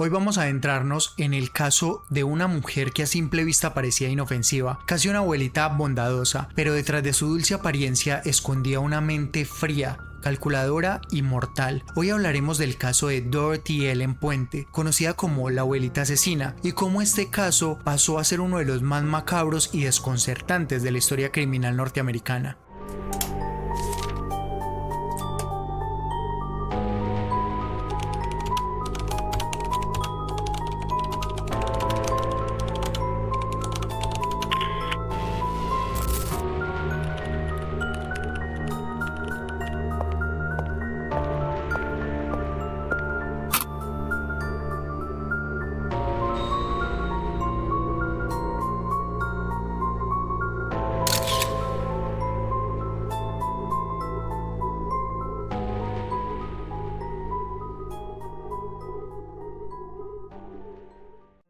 Hoy vamos a adentrarnos en el caso de una mujer que a simple vista parecía inofensiva, casi una abuelita bondadosa, pero detrás de su dulce apariencia escondía una mente fría, calculadora y mortal. Hoy hablaremos del caso de Dorothy Ellen Puente, conocida como la abuelita asesina, y cómo este caso pasó a ser uno de los más macabros y desconcertantes de la historia criminal norteamericana.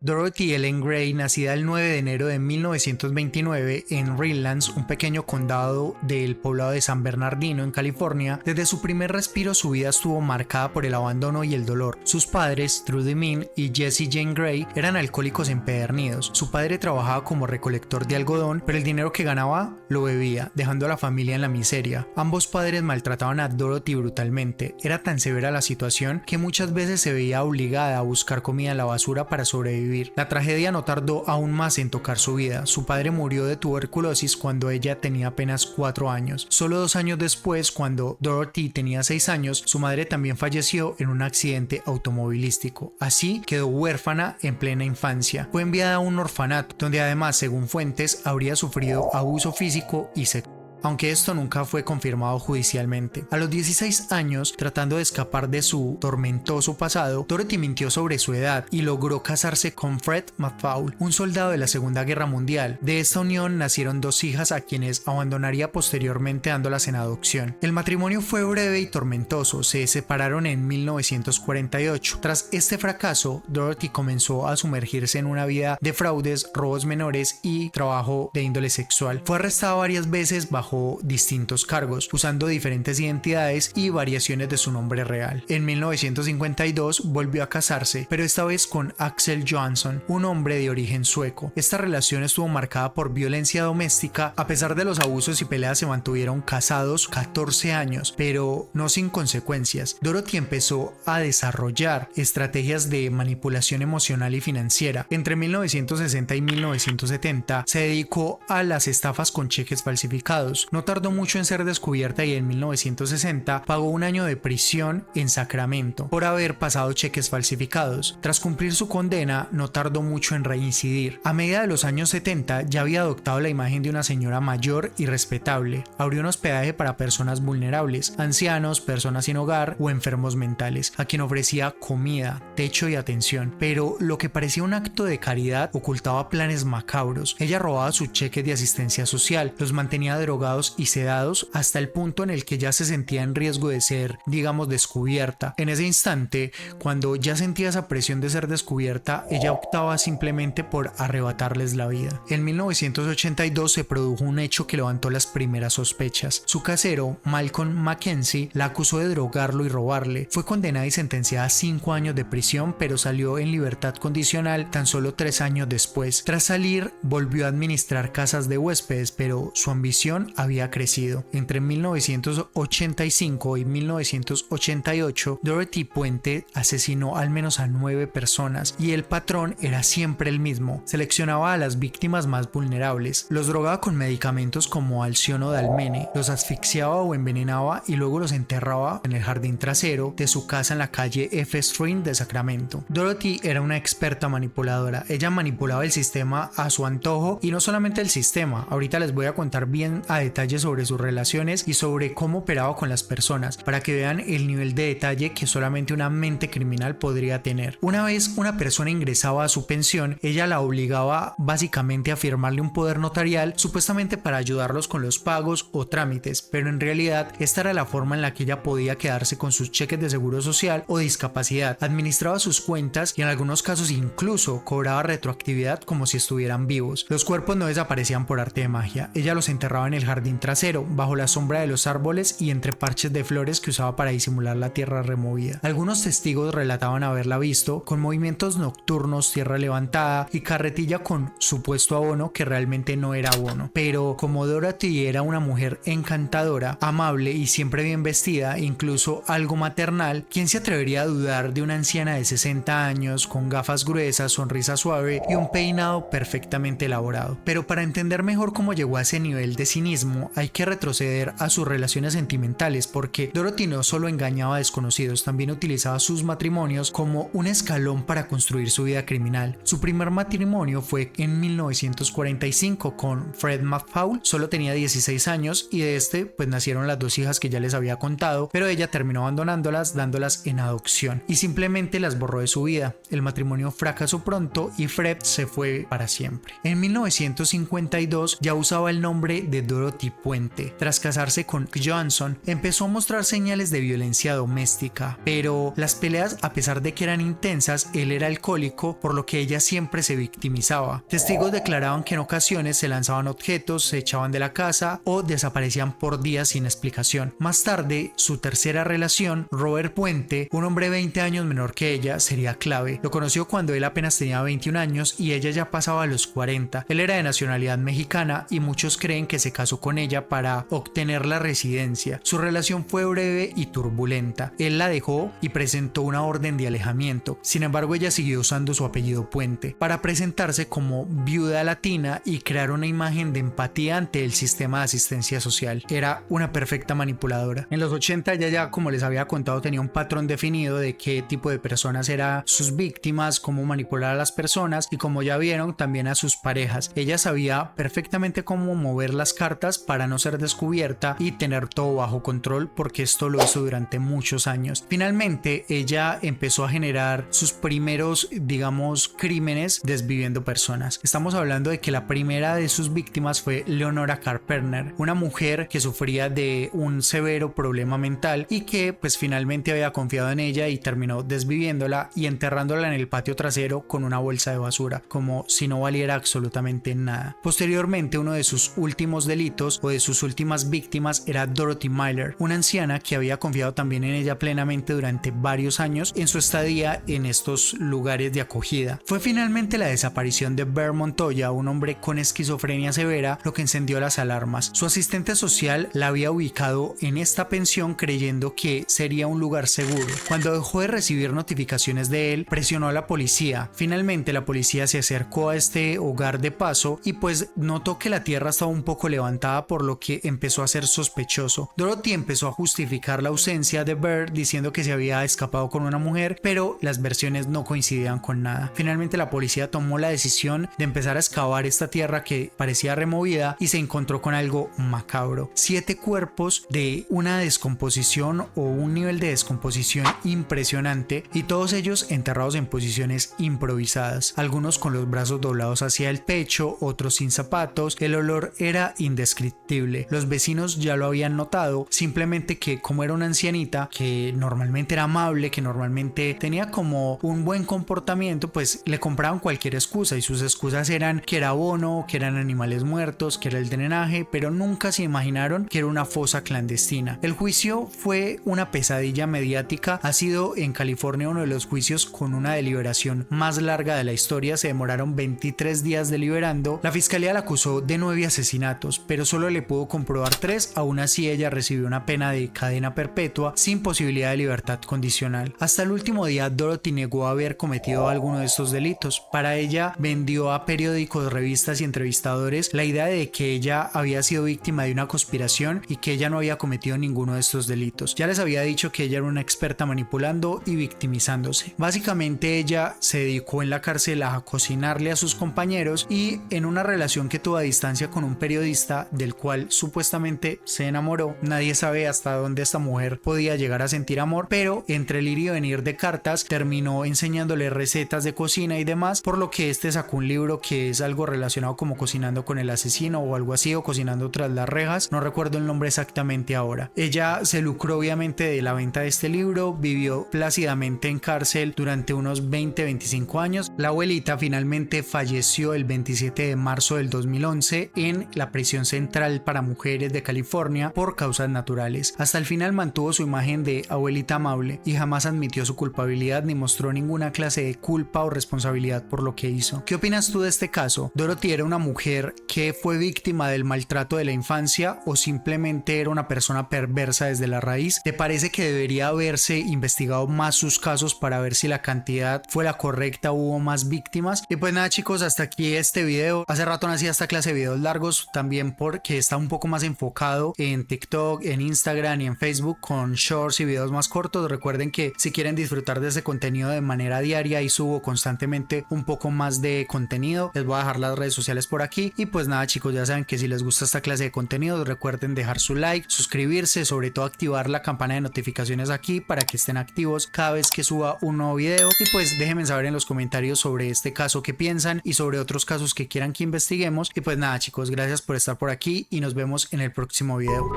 Dorothy Ellen Gray, nacida el 9 de enero de 1929 en Redlands, un pequeño condado del poblado de San Bernardino en California, desde su primer respiro su vida estuvo marcada por el abandono y el dolor. Sus padres, Trudy Min y Jessie Jane Gray, eran alcohólicos empedernidos. Su padre trabajaba como recolector de algodón, pero el dinero que ganaba lo bebía, dejando a la familia en la miseria. Ambos padres maltrataban a Dorothy brutalmente. Era tan severa la situación que muchas veces se veía obligada a buscar comida en la basura para sobrevivir. La tragedia no tardó aún más en tocar su vida. Su padre murió de tuberculosis cuando ella tenía apenas 4 años. Solo 2 años después, cuando Dorothy tenía 6 años, su madre también falleció en un accidente automovilístico. Así quedó huérfana en plena infancia. Fue enviada a un orfanato, donde además, según fuentes, habría sufrido abuso físico y sexual, aunque esto nunca fue confirmado judicialmente. A los 16 años, tratando de escapar de su tormentoso pasado, Dorothy mintió sobre su edad y logró casarse con Fred McFaul, un soldado de la Segunda Guerra Mundial. De esta unión nacieron 2 hijas a quienes abandonaría posteriormente dándolas en adopción. El matrimonio fue breve y tormentoso, se separaron en 1948. Tras este fracaso, Dorothy comenzó a sumergirse en una vida de fraudes, robos menores y trabajo de índole sexual. Fue arrestada varias veces bajo distintos cargos, usando diferentes identidades y variaciones de su nombre real. En 1952 volvió a casarse, pero esta vez con Axel Johansson, un hombre de origen sueco. Esta relación estuvo marcada por violencia doméstica. A pesar de los abusos y peleas, se mantuvieron casados 14 años, pero no sin consecuencias. Dorothy empezó a desarrollar estrategias de manipulación emocional y financiera. Entre 1960 y 1970 se dedicó a las estafas con cheques falsificados. No tardó mucho en ser descubierta y en 1960 pagó 1 año de prisión en Sacramento por haber pasado cheques falsificados. Tras cumplir su condena, no tardó mucho en reincidir. A medida de los años 70 ya había adoptado la imagen de una señora mayor y respetable. Abrió un hospedaje para personas vulnerables, ancianos, personas sin hogar o enfermos mentales, a quien ofrecía comida, techo y atención. Pero lo que parecía un acto de caridad ocultaba planes macabros. Ella robaba sus cheques de asistencia social, los mantenía drogados y sedados hasta el punto en el que ya se sentía en riesgo de ser, digamos, descubierta. En ese instante, cuando ya sentía esa presión de ser descubierta, ella optaba simplemente por arrebatarles la vida. En 1982 se produjo un hecho que levantó las primeras sospechas. Su casero, Malcolm Mackenzie, la acusó de drogarlo y robarle. Fue condenada y sentenciada a 5 años de prisión, pero salió en libertad condicional tan solo 3 años después. Tras salir, volvió a administrar casas de huéspedes, pero su ambición había crecido. Entre 1985 y 1988, Dorothy Puente asesinó al menos a 9 personas y el patrón era siempre el mismo. Seleccionaba a las víctimas más vulnerables, los drogaba con medicamentos como Alción o Dalmene, los asfixiaba o envenenaba y luego los enterraba en el jardín trasero de su casa en la calle F Street de Sacramento. Dorothy era una experta manipuladora. Ella manipulaba el sistema a su antojo y no solamente el sistema. Ahorita les voy a contar bien a detalles sobre sus relaciones y sobre cómo operaba con las personas, para que vean el nivel de detalle que solamente una mente criminal podría tener. Una vez una persona ingresaba a su pensión, ella la obligaba básicamente a firmarle un poder notarial, supuestamente para ayudarlos con los pagos o trámites, pero en realidad esta era la forma en la que ella podía quedarse con sus cheques de seguro social o discapacidad. Administraba sus cuentas y en algunos casos incluso cobraba retroactividad como si estuvieran vivos. Los cuerpos no desaparecían por arte de magia. Ella los enterraba en el jardín jardín trasero, bajo la sombra de los árboles y entre parches de flores que usaba para disimular la tierra removida. Algunos testigos relataban haberla visto con movimientos nocturnos, tierra levantada y carretilla con supuesto abono que realmente no era abono. Pero como Dorothy era una mujer encantadora, amable y siempre bien vestida, incluso algo maternal, ¿quién se atrevería a dudar de una anciana de 60 años con gafas gruesas, sonrisa suave y un peinado perfectamente elaborado? Pero para entender mejor cómo llegó a ese nivel de cinismo, hay que retroceder a sus relaciones sentimentales, porque Dorothy no solo engañaba a desconocidos, también utilizaba sus matrimonios como un escalón para construir su vida criminal. Su primer matrimonio fue en 1945 con Fred McFaul, solo tenía 16 años y de este pues nacieron las 2 hijas que ya les había contado, pero ella terminó abandonándolas, dándolas en adopción y simplemente las borró de su vida. El matrimonio fracasó pronto y Fred se fue para siempre. En 1952 ya usaba el nombre de Dorothy Puente. Tras casarse con Johnson, empezó a mostrar señales de violencia doméstica, pero las peleas, a pesar de que eran intensas, él era alcohólico, por lo que ella siempre se victimizaba. Testigos declaraban que en ocasiones se lanzaban objetos, se echaban de la casa o desaparecían por días sin explicación. Más tarde, su tercera relación, Robert Puente, un hombre 20 años menor que ella, sería clave. Lo conoció cuando él apenas tenía 21 años y ella ya pasaba a los 40. Él era de nacionalidad mexicana y muchos creen que se casó con ella para obtener la residencia. Su relación fue breve y turbulenta. Él la dejó y presentó una orden de alejamiento. Sin embargo, ella siguió usando su apellido Puente para presentarse como viuda latina y crear una imagen de empatía ante el sistema de asistencia social. Era una perfecta manipuladora. En los 80 ella ya, como les había contado, tenía un patrón definido de qué tipo de personas eran sus víctimas, cómo manipular a las personas y, como ya vieron, también a sus parejas. Ella sabía perfectamente cómo mover las cartas para no ser descubierta y tener todo bajo control, porque esto lo hizo durante muchos años. Finalmente ella empezó a generar sus primeros, digamos, crímenes desviviendo personas. Estamos hablando de que la primera de sus víctimas fue Leonora Carpenter, una mujer que sufría de un severo problema mental y que pues finalmente había confiado en ella y terminó desviviéndola y enterrándola en el patio trasero con una bolsa de basura, como si no valiera absolutamente nada. Posteriormente, uno de sus últimos delitos o de sus últimas víctimas era Dorothy Miller, una anciana que había confiado también en ella plenamente durante varios años en su estadía en estos lugares de acogida. Fue finalmente la desaparición de Bert Montoya, un hombre con esquizofrenia severa, lo que encendió las alarmas. Su asistente social la había ubicado en esta pensión creyendo que sería un lugar seguro. Cuando dejó de recibir notificaciones de él, presionó a la policía. Finalmente la policía se acercó a este hogar de paso y pues notó que la tierra estaba un poco levantada, por lo que empezó a ser sospechoso. Dorothy empezó a justificar la ausencia de Bert diciendo que se había escapado con una mujer, pero las versiones no coincidían con nada. Finalmente la policía tomó la decisión de empezar a excavar esta tierra que parecía removida y se encontró con algo macabro: 7 cuerpos de una descomposición o un nivel de descomposición impresionante, y todos ellos enterrados en posiciones improvisadas, algunos con los brazos doblados hacia el pecho, otros sin zapatos. El olor era indescriptible. Los vecinos ya lo habían notado, simplemente que como era una ancianita que normalmente era amable, que normalmente tenía como un buen comportamiento, pues le compraban cualquier excusa, y sus excusas eran que era abono, que eran animales muertos, que era el drenaje, pero nunca se imaginaron que era una fosa clandestina. El juicio fue una pesadilla mediática. Ha sido en California uno de los juicios con una deliberación más larga de la historia. Se demoraron 23 días deliberando. La fiscalía la acusó de 9 asesinatos, pero solo le pudo comprobar 3. Aún así, ella recibió una pena de cadena perpetua sin posibilidad de libertad condicional. Hasta el último día, Dorothy negó haber cometido alguno de estos delitos. Para ella, vendió a periódicos, revistas y entrevistadores la idea de que ella había sido víctima de una conspiración y que ella no había cometido ninguno de estos delitos. Ya les había dicho que ella era una experta manipulando y victimizándose. Básicamente, ella se dedicó en la cárcel a cocinarle a sus compañeros, y en una relación que tuvo a distancia con un periodista del cual supuestamente se enamoró. Nadie sabe hasta dónde esta mujer podía llegar a sentir amor, pero entre el ir y venir de cartas terminó enseñándole recetas de cocina y demás, por lo que este sacó un libro que es algo relacionado como Cocinando con el asesino o algo así, o Cocinando tras las rejas, no recuerdo el nombre exactamente ahora. Ella se lucró obviamente de la venta de este libro, vivió plácidamente en cárcel durante unos 20-25 años. La abuelita finalmente falleció el 27 de marzo del 2011 en la prisión Central para Mujeres de California por causas naturales. Hasta el final mantuvo su imagen de abuelita amable y jamás admitió su culpabilidad ni mostró ninguna clase de culpa o responsabilidad por lo que hizo. ¿Qué opinas tú de este caso? ¿Dorothy era una mujer que fue víctima del maltrato de la infancia o simplemente era una persona perversa desde la raíz? ¿Te parece que debería haberse investigado más sus casos para ver si la cantidad fue la correcta o hubo más víctimas? Y pues nada chicos, hasta aquí este video. Hace rato no hacía esta clase de videos largos, también porque está un poco más enfocado en TikTok, en Instagram y en Facebook con shorts y videos más cortos. Recuerden que si quieren disfrutar de ese contenido de manera diaria y subo constantemente un poco más de contenido, les voy a dejar las redes sociales por aquí. Y pues nada chicos, ya saben que si les gusta esta clase de contenido, recuerden dejar su like, suscribirse, sobre todo activar la campana de notificaciones aquí para que estén activos cada vez que suba un nuevo video. Y pues déjenme saber en los comentarios sobre este caso qué piensan y sobre otros casos que quieran que investiguemos. Y pues nada chicos, gracias por estar por aquí y nos vemos en el próximo video.